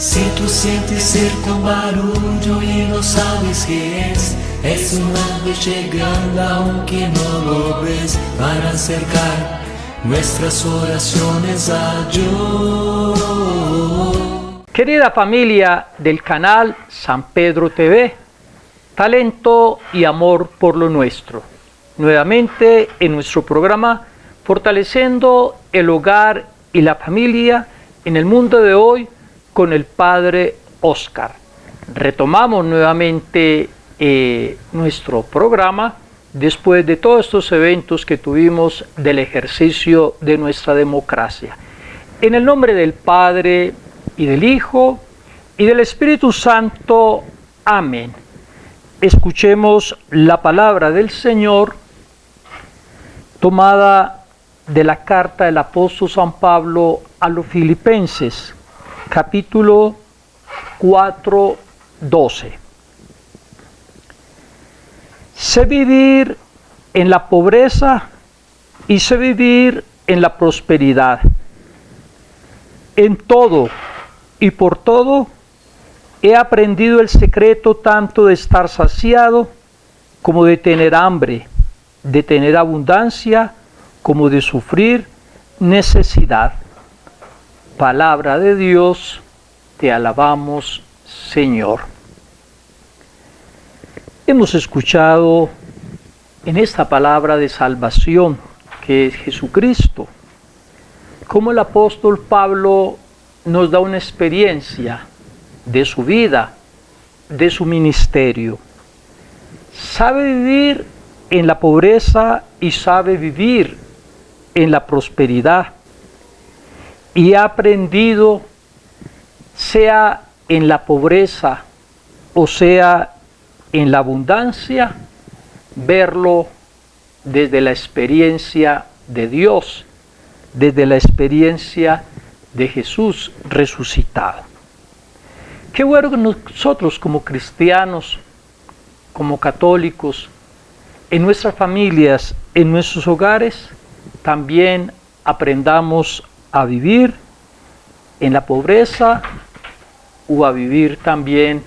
Si tú sientes cerca un barullo y no sabes qué es un ángel llegando aunque no lo ves, para acercar nuestras oraciones a Dios. Querida familia del canal San Pedro TV, talento y amor por lo nuestro. Nuevamente en nuestro programa Fortaleciendo el hogar y la familia en el mundo de hoy con el Padre Oscar. Retomamos nuevamente nuestro programa después de todos estos eventos que tuvimos del ejercicio de nuestra democracia. En el nombre del Padre y del Hijo y del Espíritu Santo. Amén. Escuchemos la palabra del Señor tomada de la carta del apóstol San Pablo a los Filipenses, capítulo 4, 12. Sé vivir en la pobreza y sé vivir en la prosperidad. En todo y por todo he aprendido el secreto tanto de estar saciado como de tener hambre, de tener abundancia como de sufrir necesidad. Palabra de Dios, te alabamos, Señor. Hemos escuchado en esta palabra de salvación, que es Jesucristo, cómo el apóstol Pablo nos da una experiencia de su vida, de su ministerio. Sabe vivir en la pobreza y sabe vivir en la prosperidad. Y ha aprendido, sea en la pobreza o sea en la abundancia, verlo desde la experiencia de Dios, desde la experiencia de Jesús resucitado. Qué bueno que nosotros como cristianos, como católicos, en nuestras familias, en nuestros hogares, también aprendamos a vivir en la pobreza o a vivir también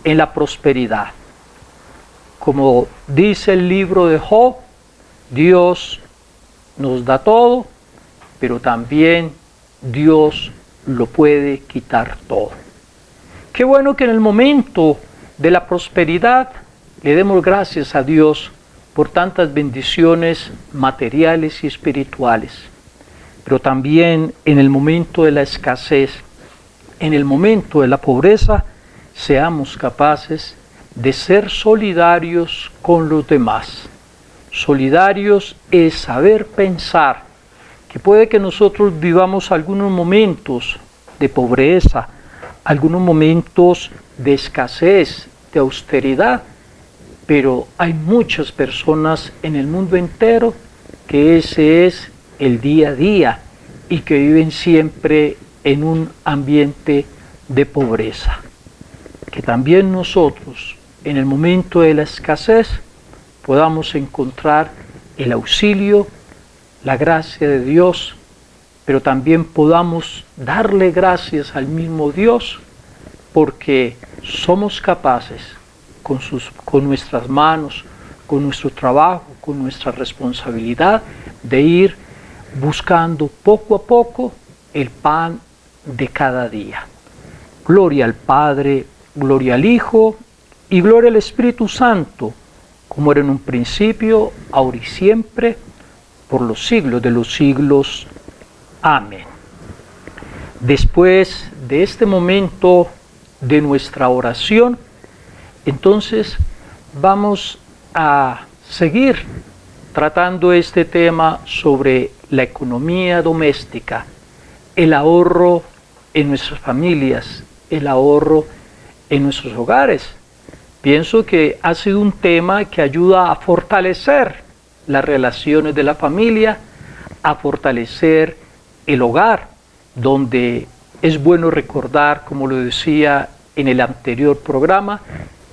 en la prosperidad. Como dice el libro de Job, Dios nos da todo, pero también Dios lo puede quitar todo. Qué bueno que en el momento de la prosperidad le demos gracias a Dios por tantas bendiciones materiales y espirituales, pero también en el momento de la escasez, en el momento de la pobreza, seamos capaces de ser solidarios con los demás. Solidarios es saber pensar que puede que nosotros vivamos algunos momentos de pobreza, algunos momentos de escasez, de austeridad, pero hay muchas personas en el mundo entero que ese es el día a día y que viven siempre en un ambiente de pobreza. Que también nosotros, en el momento de la escasez, podamos encontrar el auxilio, la gracia de Dios, pero también podamos darle gracias al mismo Dios, porque somos capaces con nuestras manos, con nuestro trabajo, con nuestra responsabilidad, de ir buscando poco a poco el pan de cada día. Gloria al Padre, gloria al Hijo y gloria al Espíritu Santo, como era en un principio, ahora y siempre, por los siglos de los siglos. Amén. Después de este momento de nuestra oración, entonces vamos a seguir tratando este tema sobre la economía doméstica, el ahorro en nuestras familias, el ahorro en nuestros hogares. Pienso que ha sido un tema que ayuda a fortalecer las relaciones de la familia, a fortalecer el hogar, donde es bueno recordar, como lo decía en el anterior programa,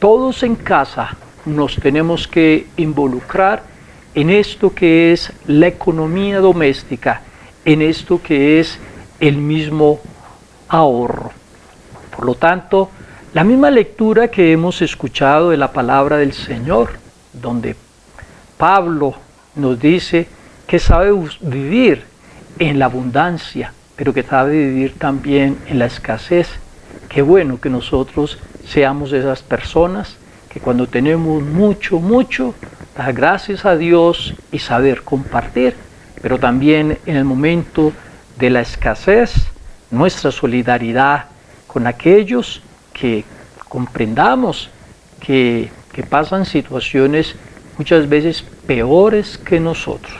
todos en casa nos tenemos que involucrar en esto que es la economía doméstica, en esto que es el mismo ahorro. Por lo tanto, la misma lectura que hemos escuchado de la palabra del Señor, donde Pablo nos dice que sabe vivir en la abundancia, pero que sabe vivir también en la escasez. Qué bueno que nosotros seamos esas personas que cuando tenemos mucho, dar gracias a Dios y saber compartir, pero también en el momento de la escasez, nuestra solidaridad con aquellos que comprendamos que pasan situaciones muchas veces peores que nosotros.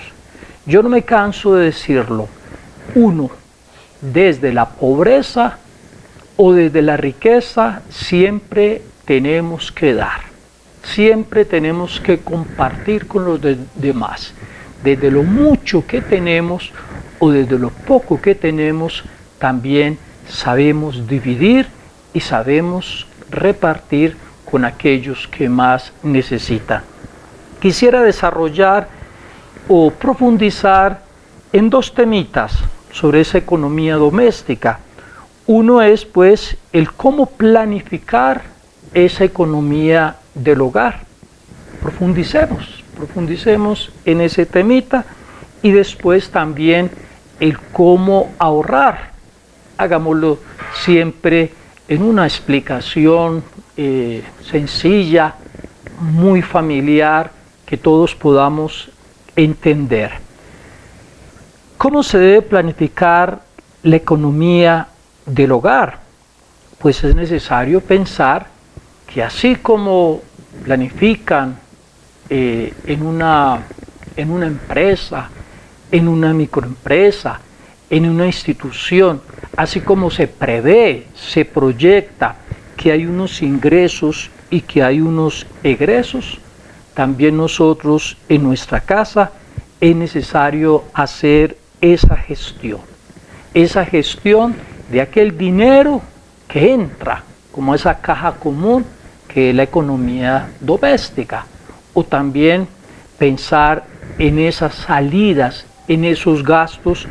Yo no me canso de decirlo. Uno, desde la pobreza o desde la riqueza, siempre tenemos que dar. Siempre tenemos que compartir con los demás. Desde lo mucho que tenemos o desde lo poco que tenemos, también sabemos dividir y sabemos repartir con aquellos que más necesitan. Quisiera desarrollar o profundizar en dos temitas sobre esa economía doméstica. Uno es pues el cómo planificar esa economía del hogar. Profundicemos en ese temita y después también el cómo ahorrar. Hagámoslo siempre en una explicación sencilla, muy familiar, que todos podamos entender. ¿Cómo se debe planificar la economía del hogar? Pues es necesario pensar que así como planifican en una empresa, en una microempresa, en una institución, así como se prevé, se proyecta que hay unos ingresos y que hay unos egresos, también nosotros en nuestra casa es necesario hacer esa gestión de aquel dinero que entra como esa caja común que es la economía doméstica, o también pensar en esas salidas, en esos gastos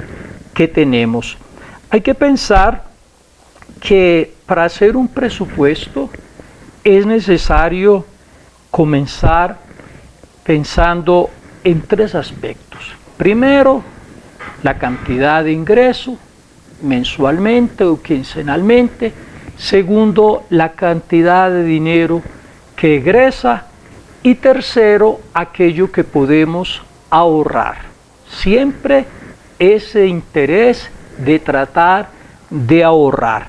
que tenemos. Hay que pensar que para hacer un presupuesto es necesario comenzar pensando en tres aspectos. Primero, la cantidad de ingreso mensualmente o quincenalmente. Segundo, la cantidad de dinero que egresa. Y tercero, aquello que podemos ahorrar. Siempre ese interés de tratar de ahorrar.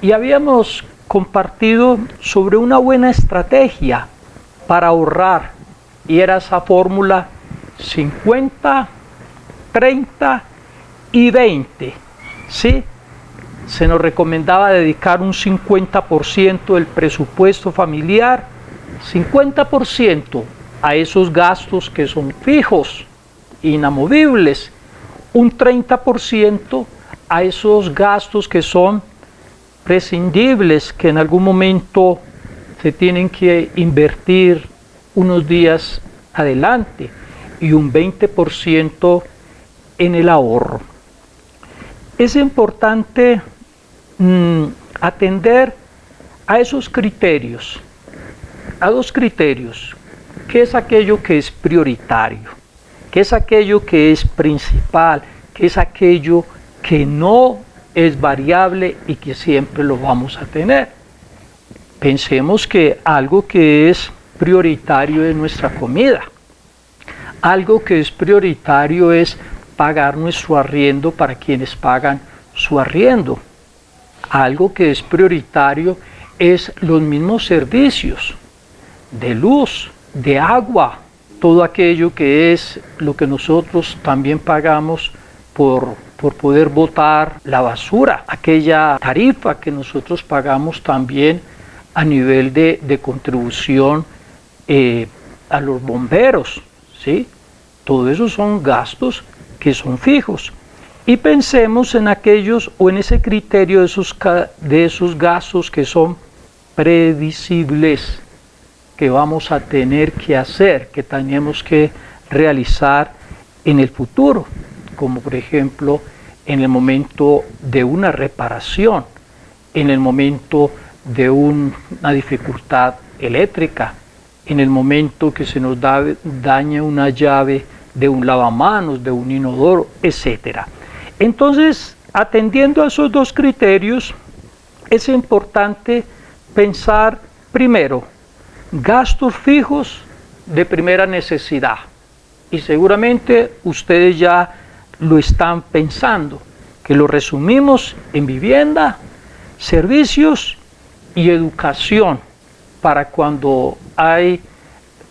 Y habíamos compartido sobre una buena estrategia para ahorrar, y era esa fórmula 50, 30 y 20, ¿sí? Se nos recomendaba dedicar un 50% del presupuesto familiar, 50% a esos gastos que son fijos, inamovibles, un 30% a esos gastos que son prescindibles, que en algún momento se tienen que invertir unos días adelante, y un 20% en el ahorro. Es importante atender a esos criterios, a dos criterios: ¿qué es aquello que es prioritario? ¿Qué es aquello que es principal? ¿Qué es aquello que no es variable y que siempre lo vamos a tener? Pensemos que algo que es prioritario es nuestra comida. Algo que es prioritario es pagar nuestro arriendo para quienes pagan su arriendo. Algo que es prioritario es los mismos servicios de luz, de agua, todo aquello que es lo que nosotros también pagamos por poder botar la basura, aquella tarifa que nosotros pagamos también a nivel de contribución a los bomberos, ¿sí? Todo eso son gastos que son fijos. Y pensemos en aquellos o en ese criterio de esos gastos que son previsibles, que vamos a tener que hacer, que tenemos que realizar en el futuro, como por ejemplo en el momento de una reparación. en el momento de una dificultad eléctrica, en el momento que se nos daña una llave de un lavamanos, de un inodoro, etc. Entonces, atendiendo a esos dos criterios, es importante pensar primero gastos fijos de primera necesidad. Y seguramente ustedes ya lo están pensando, que lo resumimos en vivienda, servicios y educación, para cuando hay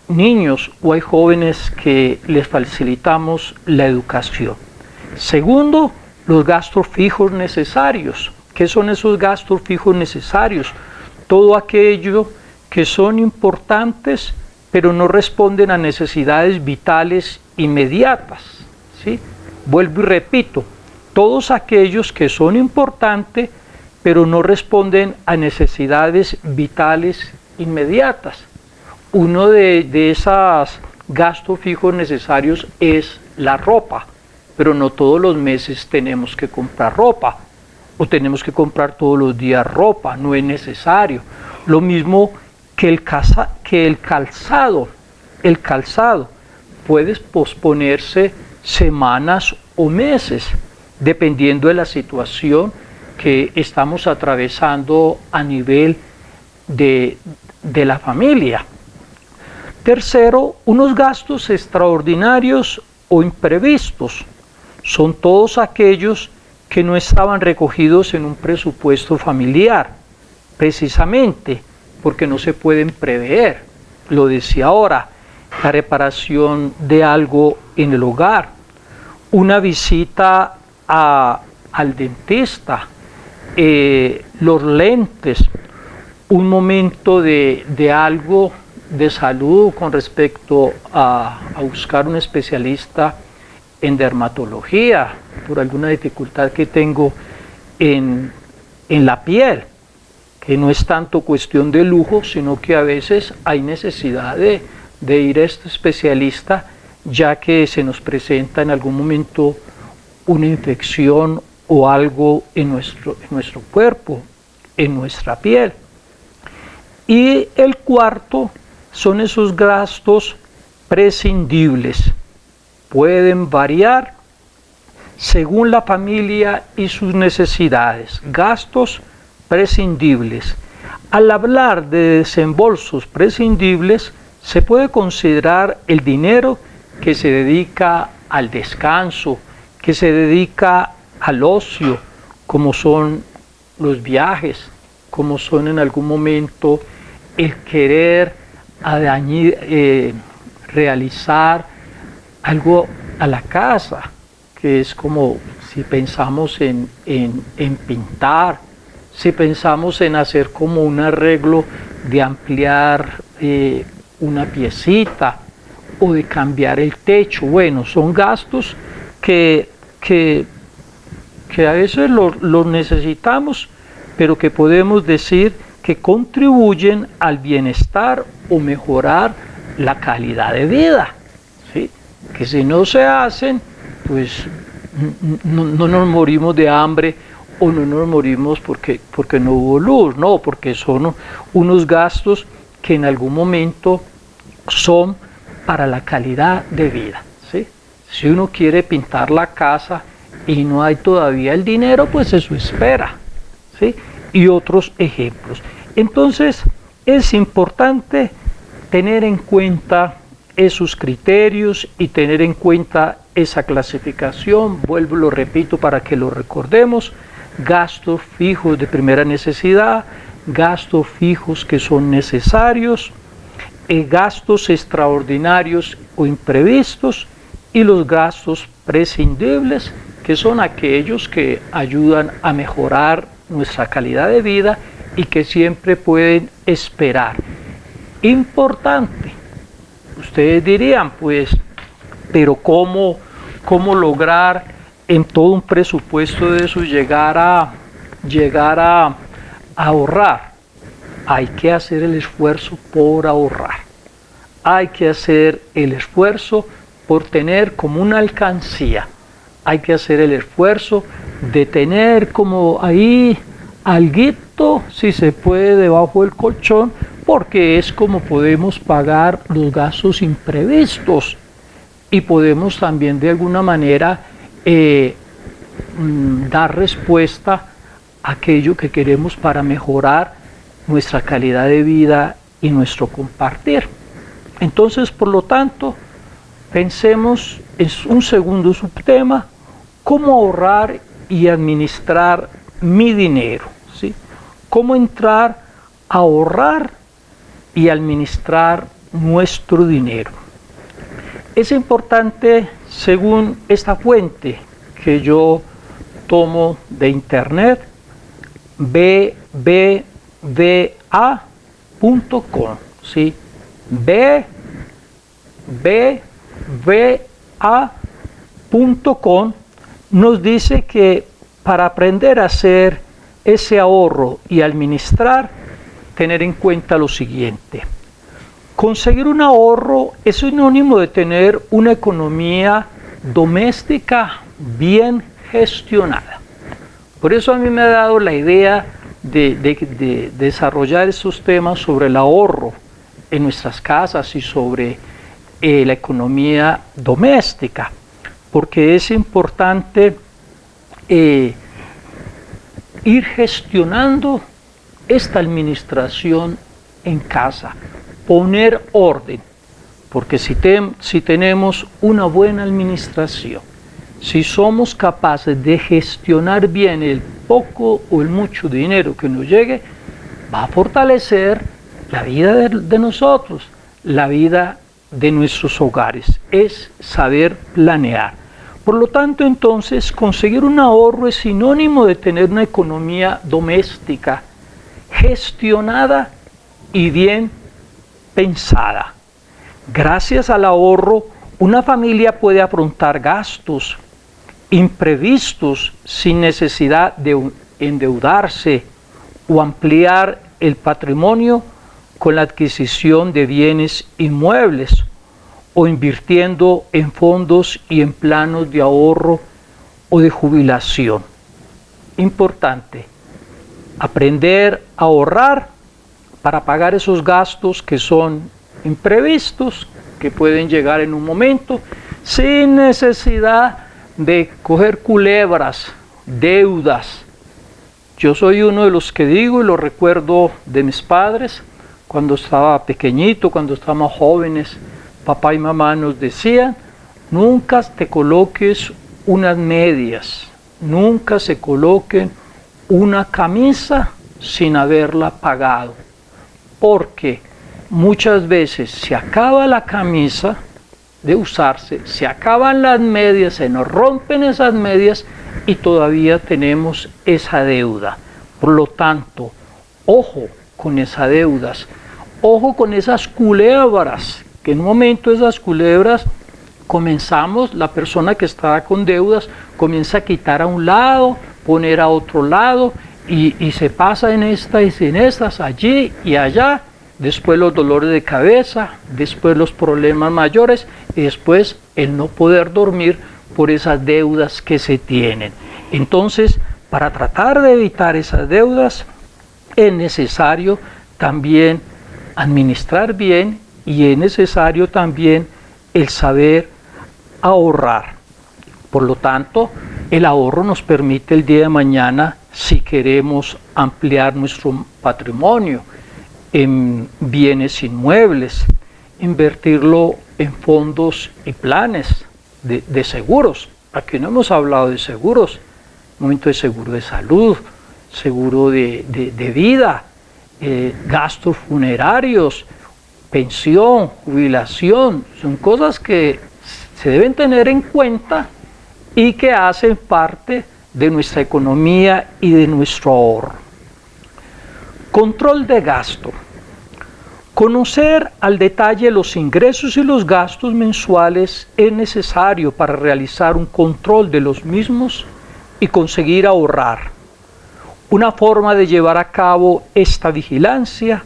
niños o hay jóvenes que les facilitamos la educación. Segundo, los gastos fijos necesarios. ¿Qué son esos gastos fijos necesarios? Todo aquello que son importantes, pero no responden a necesidades vitales inmediatas, ¿sí? Vuelvo y repito, todos aquellos que son importantes, pero no responden a necesidades vitales inmediatas. Uno de esos gastos fijos necesarios es la ropa, pero no todos los meses tenemos que comprar ropa, o tenemos que comprar todos los días ropa, no es necesario. Lo mismo que el calzado. El calzado puede posponerse semanas o meses, dependiendo de la situación que estamos atravesando a nivel de la familia. Tercero, unos gastos extraordinarios o imprevistos. Son todos aquellos que no estaban recogidos en un presupuesto familiar, precisamente porque no se pueden prever. Lo decía ahora, la reparación de algo en el hogar, una visita al dentista, los lentes, un momento de algo de salud con respecto a buscar un especialista en dermatología por alguna dificultad que tengo en la piel, que no es tanto cuestión de lujo, sino que a veces hay necesidad de ir a este especialista, ya que se nos presenta en algún momento una infección o algo en nuestro cuerpo, en nuestra piel. Y el cuarto son esos gastos prescindibles. Pueden variar según la familia y sus necesidades. Gastos prescindibles. Al hablar de desembolsos prescindibles, se puede considerar el dinero que se dedica al descanso, que se dedica al ocio, como son los viajes, como son en algún momento el querer realizar algo a la casa, que es como si pensamos en pintar, si pensamos en hacer como un arreglo de ampliar una piecita o de cambiar el techo. Bueno, son gastos que a veces los necesitamos, pero que podemos decir que contribuyen al bienestar o mejorar la calidad de vida, ¿sí? Que si no se hacen, pues no nos morimos de hambre o no nos morimos porque no hubo luz, no, porque son unos gastos que en algún momento son para la calidad de vida, ¿sí? Si uno quiere pintar la casa y no hay todavía el dinero, pues eso espera, ¿sí? Y otros ejemplos. Entonces, es importante tener en cuenta esos criterios y tener en cuenta esa clasificación. Vuelvo y lo repito para que lo recordemos: gastos fijos de primera necesidad, gastos fijos que son necesarios, gastos extraordinarios o imprevistos, y los gastos prescindibles, que son aquellos que ayudan a mejorar nuestra calidad de vida y que siempre pueden esperar. Importante, ustedes dirían, pues, pero ¿cómo lograr en todo un presupuesto de eso llegar a ahorrar? Hay que hacer el esfuerzo por ahorrar. Hay que hacer el esfuerzo por tener como una alcancía. Hay que hacer el esfuerzo de tener como ahí alguito, si se puede, debajo del colchón, porque es como podemos pagar los gastos imprevistos y podemos también de alguna manera dar respuesta a aquello que queremos para mejorar nuestra calidad de vida y nuestro compartir. Entonces, por lo tanto, pensemos en un segundo subtema, cómo ahorrar y administrar mi dinero, ¿sí? Cómo entrar a ahorrar y administrar nuestro dinero. Es importante, según esta fuente que yo tomo de internet, bbva.com, ¿sí? bbva.com nos dice que para aprender a hacer ese ahorro y administrar, tener en cuenta lo siguiente. Conseguir un ahorro es sinónimo de tener una economía doméstica bien gestionada. Por eso a mí me ha dado la idea de desarrollar esos temas sobre el ahorro en nuestras casas y sobre la economía doméstica, porque es importante ir gestionando esta administración en casa, poner orden, porque si tenemos una buena administración, si somos capaces de gestionar bien el poco o el mucho dinero que nos llegue, va a fortalecer la vida de nosotros, la vida de nuestros hogares. Es saber planear. Por lo tanto, entonces, conseguir un ahorro es sinónimo de tener una economía doméstica gestionada y bien pensada. Gracias al ahorro, una familia puede afrontar gastos imprevistos sin necesidad de endeudarse o ampliar el patrimonio con la adquisición de bienes inmuebles o invirtiendo en fondos y en planos de ahorro o de jubilación. Importante, aprender a ahorrar para pagar esos gastos que son imprevistos, que pueden llegar en un momento, sin necesidad de coger culebras, deudas. Yo soy uno de los que digo, y lo recuerdo de mis padres, cuando estaba pequeñito, cuando estábamos jóvenes, papá y mamá nos decían, nunca te coloques unas medias, nunca se coloquen una camisa sin haberla pagado, porque muchas veces se acaba la camisa de usarse, se acaban las medias, se nos rompen esas medias y todavía tenemos esa deuda. Por lo tanto, ojo con esas deudas, ojo con esas culebras, que en un momento esas culebras comenzamos, la persona que está con deudas comienza a quitar a un lado, poner a otro lado y se pasa en estas y en estas, allí y allá, después los dolores de cabeza, después los problemas mayores y después el no poder dormir por esas deudas que se tienen. Entonces, para tratar de evitar esas deudas, es necesario también administrar bien y es necesario también el saber ahorrar. Por lo tanto, el ahorro nos permite el día de mañana, si queremos ampliar nuestro patrimonio en bienes inmuebles, invertirlo en fondos y planes de seguros. Aquí no hemos hablado de seguros, un momento de seguro de salud, seguro de vida, gastos funerarios, pensión, jubilación, son cosas que se deben tener en cuenta y que hacen parte de nuestra economía y de nuestro ahorro. Control de gasto. Conocer al detalle los ingresos y los gastos mensuales es necesario para realizar un control de los mismos y conseguir ahorrar. Una forma de llevar a cabo esta vigilancia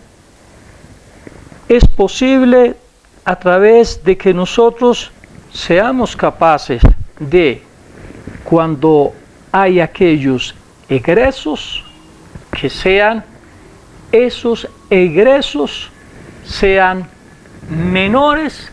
es posible a través de que nosotros seamos capaces de, cuando hay aquellos egresos, que sean esos egresos sean menores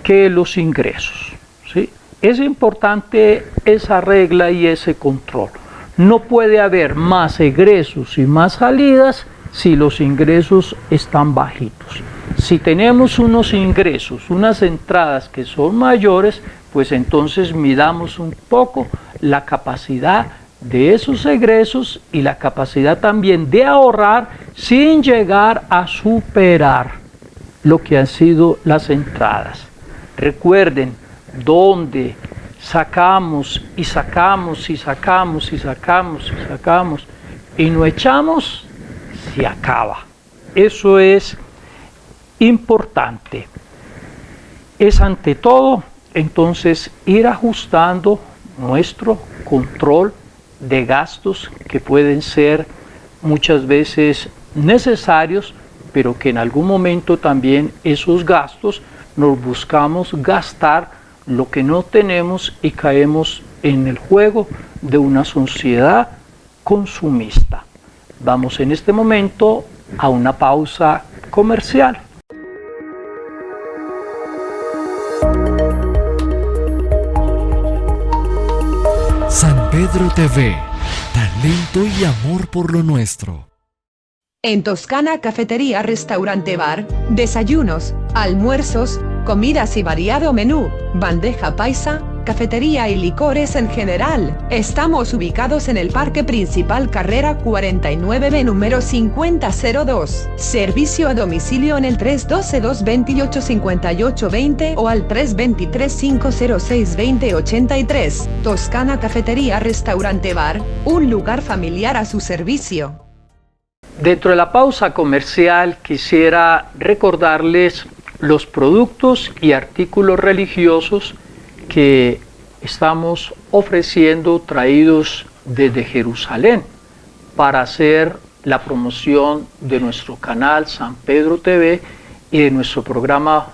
que los ingresos, ¿sí? Es importante esa regla y ese control. No puede haber más egresos y más salidas si los ingresos están bajitos. Si tenemos unos ingresos, unas entradas que son mayores, pues entonces midamos un poco la capacidad de esos egresos y la capacidad también de ahorrar sin llegar a superar lo que han sido las entradas. Recuerden, donde sacamos y sacamos y sacamos y sacamos y sacamos y no echamos, se acaba. Eso es importante. Es ante todo, entonces, ir ajustando nuestro control de gastos que pueden ser muchas veces necesarios, pero que en algún momento también esos gastos nos buscamos gastar lo que no tenemos y caemos en el juego de una sociedad consumista. Vamos en este momento a una pausa comercial. San Pedro TV, talento y amor por lo nuestro. En Toscana Cafetería Restaurante Bar, desayunos, almuerzos, comidas y variado menú, bandeja paisa, cafetería y licores en general. Estamos ubicados en el Parque Principal Carrera 49B número 5002. Servicio a domicilio en el 312-228-5820 o al 323-506-2083. Toscana Cafetería Restaurante Bar, un lugar familiar a su servicio. Dentro de la pausa comercial quisiera recordarles los productos y artículos religiosos que estamos ofreciendo traídos desde Jerusalén para hacer la promoción de nuestro canal San Pedro TV y de nuestro programa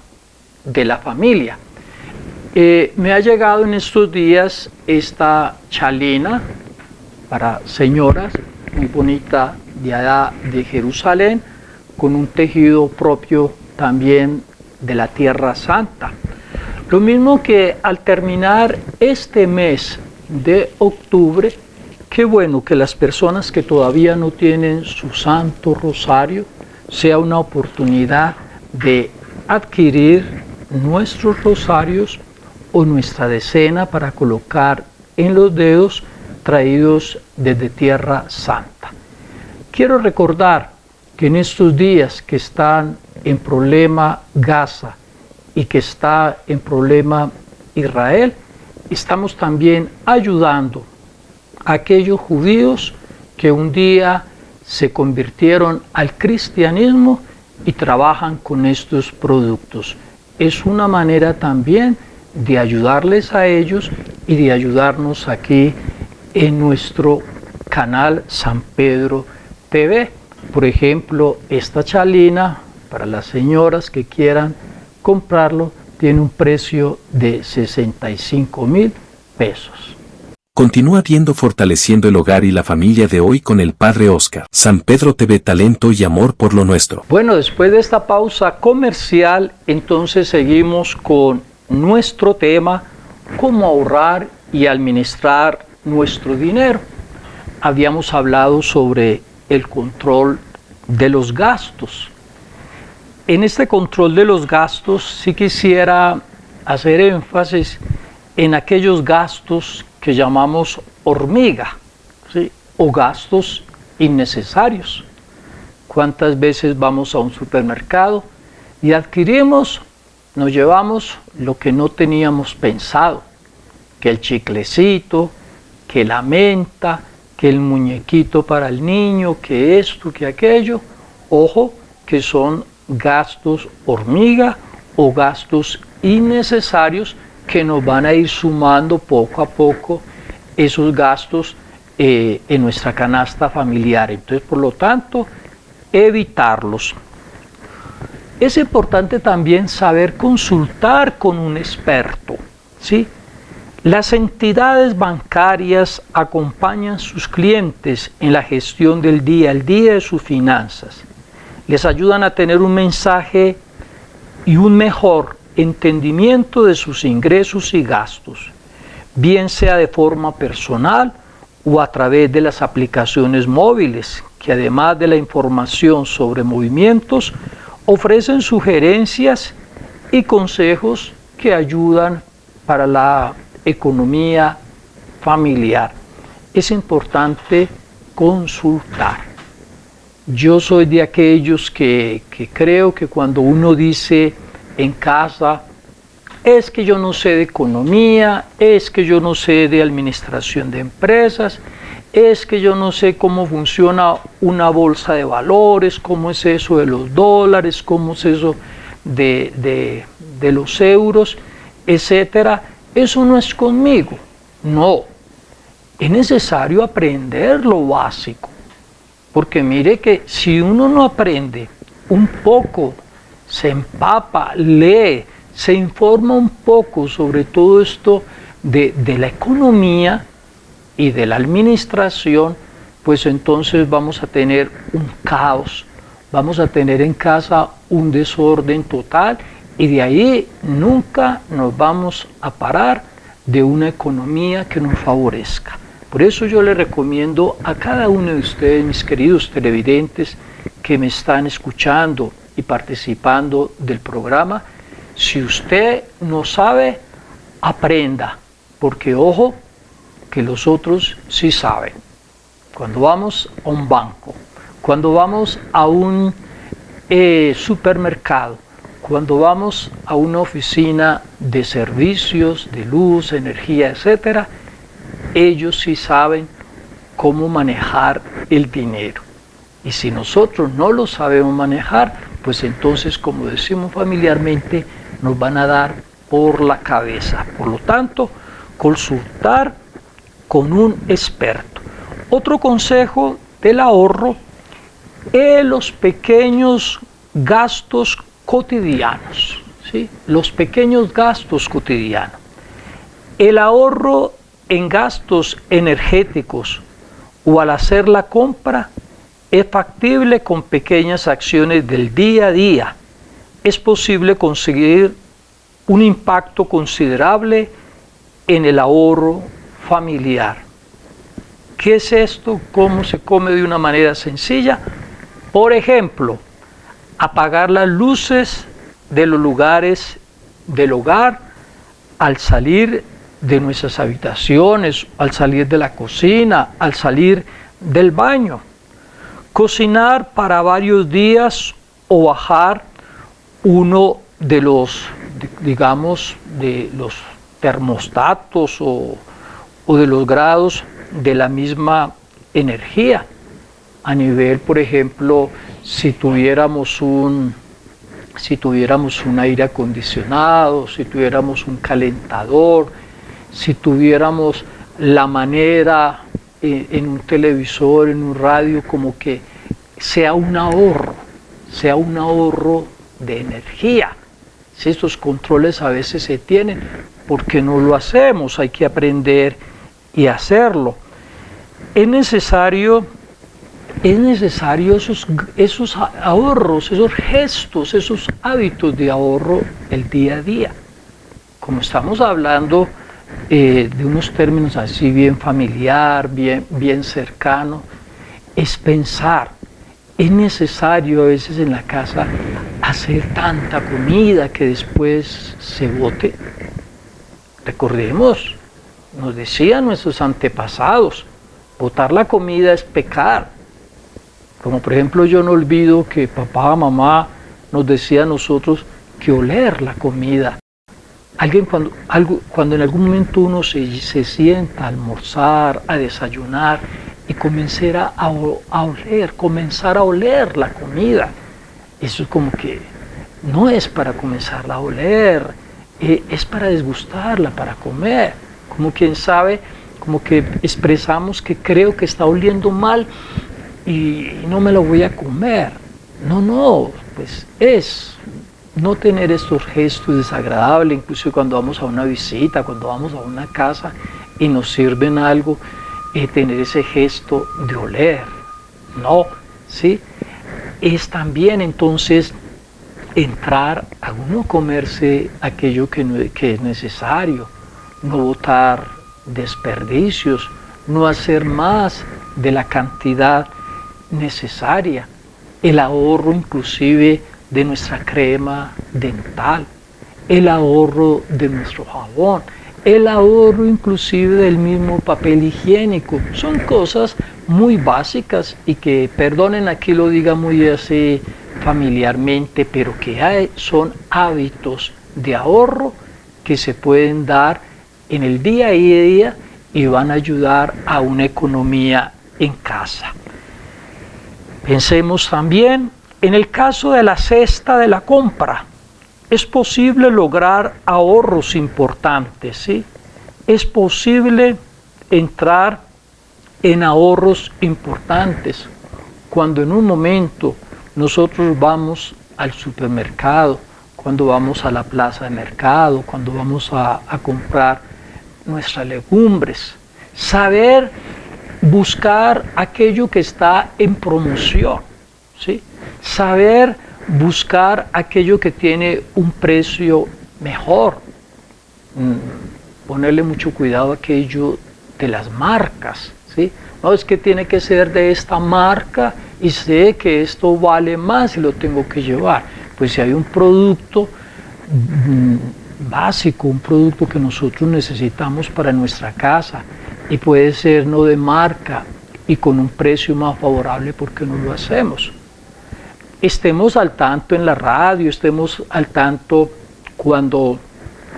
de la familia. Me ha llegado en estos días esta chalina para señoras, muy bonita, de allá de Jerusalén, con un tejido propio también de la Tierra Santa. Lo mismo que al terminar este mes de octubre, qué bueno que las personas que todavía no tienen su Santo Rosario, sea una oportunidad de adquirir nuestros rosarios o nuestra decena para colocar en los dedos traídos desde Tierra Santa. Quiero recordar que en estos días que están en problema Gaza y que está en problema Israel, estamos también ayudando a aquellos judíos que un día se convirtieron al cristianismo y trabajan con estos productos. Es una manera también de ayudarles a ellos y de ayudarnos aquí en nuestro canal San Pedro TV. Por ejemplo, esta chalina para las señoras que quieran comprarlo tiene un precio de 65,000 pesos. Continúa viendo Fortaleciendo el Hogar y la Familia de hoy con el Padre Oscar. San Pedro TV, talento y amor por lo nuestro. Bueno, después de esta pausa comercial, entonces seguimos con nuestro tema, cómo ahorrar y administrar nuestro dinero. Habíamos hablado sobre el control de los gastos. En este control de los gastos sí quisiera hacer énfasis en aquellos gastos que llamamos hormiga, ¿sí? O gastos innecesarios. ¿Cuántas veces vamos a un supermercado y adquirimos, nos llevamos lo que no teníamos pensado? Que el chiclecito, que la menta, que el muñequito para el niño, que esto, que aquello. Ojo, que son gastos hormiga o gastos innecesarios que nos van a ir sumando poco a poco esos gastos en nuestra canasta familiar. Entonces, por lo tanto, evitarlos. Es importante también saber consultar con un experto, ¿sí? Las entidades bancarias acompañan a sus clientes en la gestión del día al día de sus finanzas. Les ayudan a tener un mensaje y un mejor entendimiento de sus ingresos y gastos, bien sea de forma personal o a través de las aplicaciones móviles, que además de la información sobre movimientos, ofrecen sugerencias y consejos que ayudan para la economía familiar. Es importante consultar. Yo soy de aquellos que creo que cuando uno dice en casa, es que yo no sé de economía, es que yo no sé de administración de empresas, es que yo no sé cómo funciona una bolsa de valores, cómo es eso de los dólares, cómo es eso de los euros, etcétera. Eso no es conmigo. No, es necesario aprender lo básico, porque mire que si uno no aprende un poco, se empapa, lee, se informa un poco sobre todo esto de la economía y de la administración, pues entonces vamos a tener un caos, vamos a tener en casa un desorden total, y de ahí nunca nos vamos a parar de una economía que nos favorezca. Por eso yo le recomiendo a cada uno de ustedes, mis queridos televidentes, que me están escuchando y participando del programa, si usted no sabe, aprenda, porque ojo, que los otros sí saben. Cuando vamos a un banco, cuando vamos a un supermercado, cuando vamos a una oficina de servicios, de luz, energía, etcétera, ellos sí saben cómo manejar el dinero. Y si nosotros no lo sabemos manejar, pues entonces, como decimos familiarmente, nos van a dar por la cabeza. Por lo tanto, consultar con un experto. Otro consejo del ahorro es los pequeños gastos cotidianos, ¿sí? Los pequeños gastos cotidianos. El ahorro en gastos energéticos o al hacer la compra es factible con pequeñas acciones del día a día. Es posible conseguir un impacto considerable en el ahorro familiar. ¿Qué es esto? ¿Cómo se come de una manera sencilla? Por ejemplo, apagar las luces de los lugares del hogar al salir de nuestras habitaciones, al salir de la cocina, al salir del baño. Cocinar para varios días o bajar uno de los, digamos, de los termostatos o de los grados de la misma energía. A nivel, por ejemplo, si tuviéramos un aire acondicionado, si tuviéramos un calentador, si tuviéramos la manera en un televisor, en un radio, como que sea un ahorro de energía. Si estos controles a veces se tienen, ¿por qué no lo hacemos? Hay que aprender y hacerlo. Es necesario esos ahorros, esos gestos, esos hábitos de ahorro el día a día. Como estamos hablando de unos términos así bien familiar, bien cercano, es pensar. Es necesario a veces en la casa hacer tanta comida que después se bote. Recordemos, nos decían nuestros antepasados, botar la comida es pecar. Como por ejemplo, yo no olvido que papá, mamá nos decía a nosotros que oler la comida. Cuando en algún momento uno se sienta a almorzar, a desayunar y comenzar a oler la comida, eso es como que no es para comenzarla a oler, es para desgustarla, para comer. Como quien sabe, como que expresamos que creo que está oliendo mal y no me lo voy a comer. No, pues es no tener estos gestos desagradables, incluso cuando vamos a una visita, cuando vamos a una casa y nos sirven algo, tener ese gesto de oler, no, ¿sí? Es también entonces entrar a uno comerse aquello que es necesario, no botar desperdicios, no hacer más de la cantidad necesaria, el ahorro inclusive de nuestra crema dental, el ahorro de nuestro jabón, el ahorro inclusive del mismo papel higiénico. Son cosas muy básicas y que, perdonen aquí lo diga muy así familiarmente, pero que son hábitos de ahorro que se pueden dar en el día a día y van a ayudar a una economía en casa. Pensemos también en el caso de la cesta de la compra. Es posible lograr ahorros importantes, ¿sí? Es posible entrar en ahorros importantes cuando en un momento nosotros vamos al supermercado, cuando vamos a la plaza de mercado, cuando vamos a comprar nuestras legumbres. Saber buscar aquello que está en promoción, ¿sí? Saber buscar aquello que tiene un precio mejor. Ponerle mucho cuidado a aquello de las marcas, ¿sí? No, es que tiene que ser de esta marca y sé que esto vale más y lo tengo que llevar. Pues si hay un producto básico, un producto que nosotros necesitamos para nuestra casa y puede ser no de marca y con un precio más favorable, ¿por qué no lo hacemos? Estemos al tanto en la radio, estemos al tanto cuando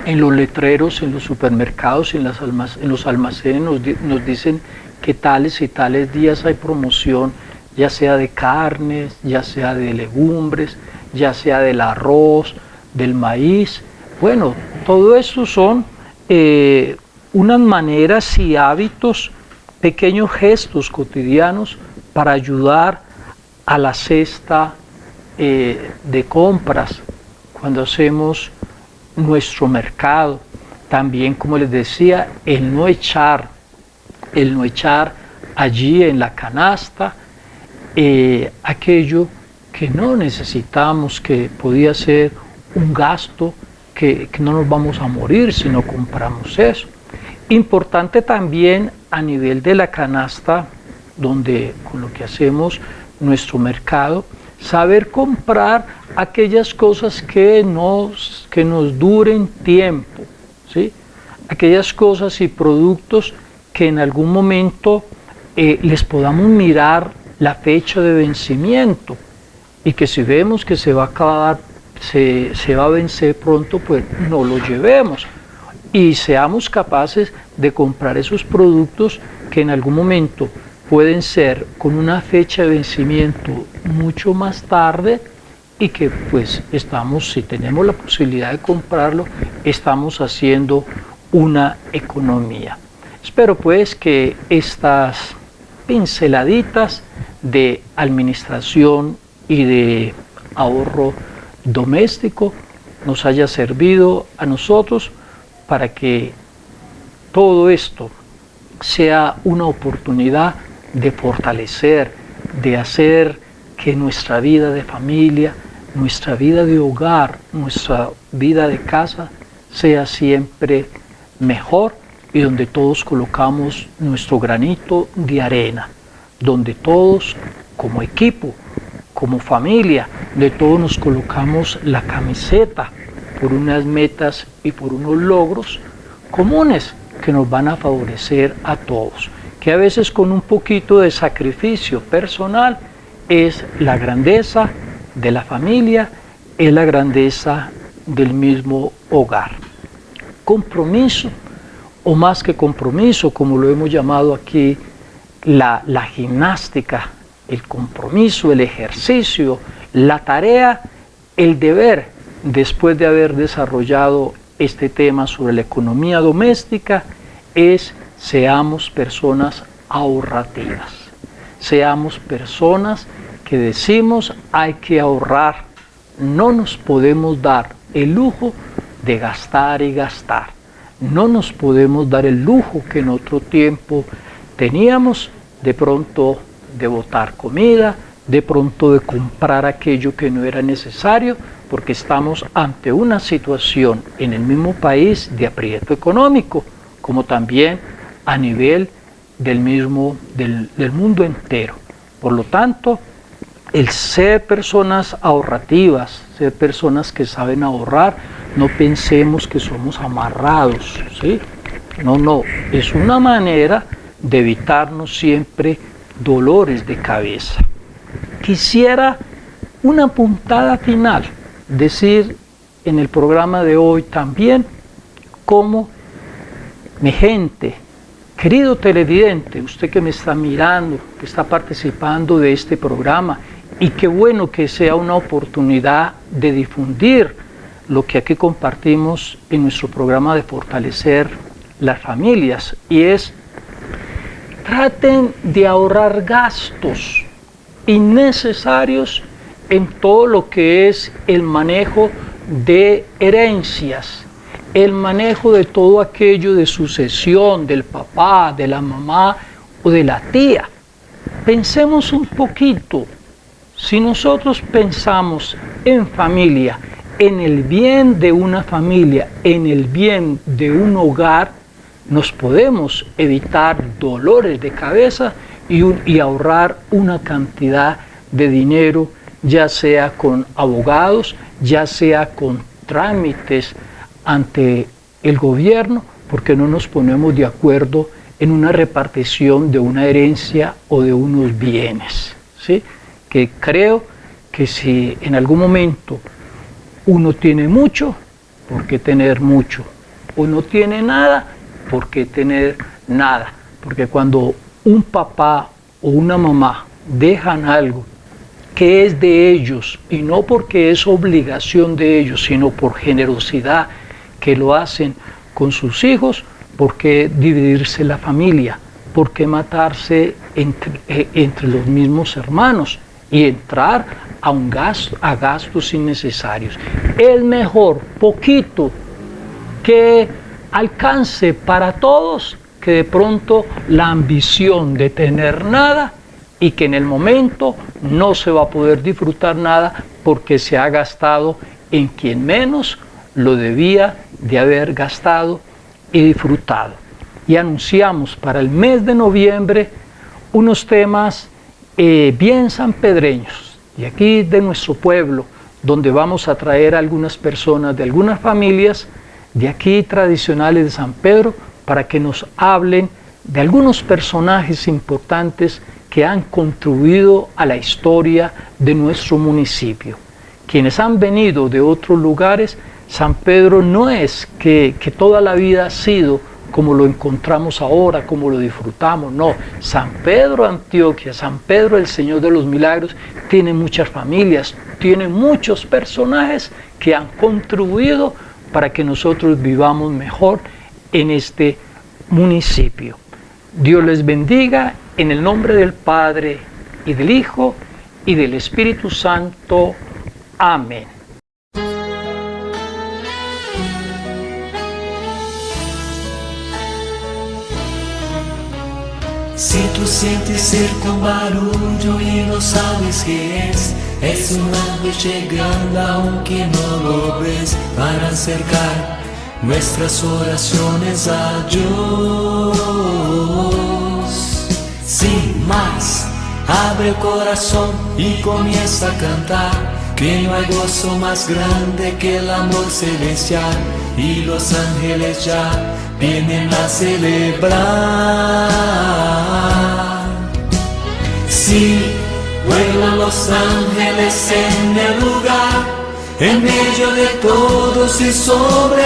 en los letreros, en los supermercados, en los almacenes nos dicen que tales y tales días hay promoción, ya sea de carnes, ya sea de legumbres, ya sea del arroz, del maíz. Bueno, todo eso son unas maneras y hábitos, pequeños gestos cotidianos para ayudar a la cesta de compras cuando hacemos nuestro mercado. También, como les decía, el no echar allí en la canasta aquello que no necesitamos, que podía ser un gasto que no nos vamos a morir si no compramos eso. Importante también a nivel de la canasta, donde con lo que hacemos nuestro mercado, saber comprar aquellas cosas que nos duren tiempo, ¿sí? Aquellas cosas y productos que en algún momento les podamos mirar la fecha de vencimiento y que si vemos que se va a acabar, se va a vencer pronto, pues no lo llevemos y seamos capaces de comprar esos productos que en algún momento pueden ser con una fecha de vencimiento mucho más tarde y que pues si tenemos la posibilidad de comprarlo, estamos haciendo una economía. Espero pues que estas pinceladitas de administración y de ahorro doméstico nos haya servido a nosotros para que todo esto sea una oportunidad de fortalecer, de hacer que nuestra vida de familia, nuestra vida de hogar, nuestra vida de casa sea siempre mejor y donde todos colocamos nuestro granito de arena, donde todos como equipo, como familia, de todos nos colocamos la camiseta por unas metas y por unos logros comunes que nos van a favorecer a todos, que a veces con un poquito de sacrificio personal es la grandeza de la familia, es la grandeza del mismo hogar. Compromiso, o más que compromiso, como lo hemos llamado aquí, la gimnástica, el compromiso, el ejercicio, la tarea, el deber, después de haber desarrollado este tema sobre la economía doméstica, es seamos personas ahorrativas, seamos personas que decimos hay que ahorrar no nos podemos dar el lujo de gastar y gastar. No nos podemos dar el lujo que en otro tiempo teníamos, de pronto de botar comida, de pronto de comprar aquello que no era necesario, porque estamos ante una situación en el mismo país de aprieto económico, como también a nivel del mundo entero. Por lo tanto, el ser personas ahorrativas, ser personas que saben ahorrar, no pensemos que somos amarrados, ¿sí? No, es una manera de evitarnos siempre dolores de cabeza. Quisiera una puntada final, decir en el programa de hoy también cómo mi gente, querido televidente, usted que me está mirando, que está participando de este programa, y qué bueno que sea una oportunidad de difundir lo que aquí compartimos en nuestro programa de fortalecer las familias, y es: traten de ahorrar gastos innecesarios en todo lo que es el manejo de herencias, el manejo de todo aquello de sucesión del papá, de la mamá o de la tía. Pensemos un poquito. Si nosotros pensamos en familia, en el bien de una familia, en el bien de un hogar, nos podemos evitar dolores de cabeza y ahorrar una cantidad de dinero, ya sea con abogados, ya sea con trámites ante el gobierno, porque no nos ponemos de acuerdo en una repartición de una herencia o de unos bienes, ¿sí? Que creo que si en algún momento uno tiene mucho, ¿por qué tener mucho? O no tiene nada, ¿por qué tener nada? Porque cuando un papá o una mamá dejan algo que es de ellos, y no porque es obligación de ellos, sino por generosidad que lo hacen con sus hijos, ¿por qué dividirse la familia? ¿Por qué matarse entre los mismos hermanos y entrar a gastos innecesarios? Es mejor poquito que alcance para todos que de pronto la ambición de tener nada y que en el momento no se va a poder disfrutar nada porque se ha gastado en quien menos lo debía de haber gastado y disfrutado. Y anunciamos para el mes de noviembre unos temas bien sanpedreños, y aquí de nuestro pueblo, donde vamos a traer a algunas personas de algunas familias de aquí tradicionales de San Pedro, para que nos hablen de algunos personajes importantes que han contribuido a la historia de nuestro municipio. Quienes han venido de otros lugares, San Pedro no es que toda la vida ha sido como lo encontramos ahora, como lo disfrutamos, no. San Pedro Antioquia, San Pedro el Señor de los Milagros, tiene muchas familias, tiene muchos personajes que han contribuido para que nosotros vivamos mejor en este municipio. Dios les bendiga en el nombre del Padre y del Hijo y del Espíritu Santo. Amén. Si tú sientes cerca un barullo y no sabes qué es un ángel llegando aunque no lo ves, para acercar nuestras oraciones a Dios. Sin más, abre el corazón y comienza a cantar, que no hay gozo más grande que el amor celestial, y los ángeles ya vienen a celebrar. Sí, vuelan los ángeles en el lugar, en medio de todos y sobre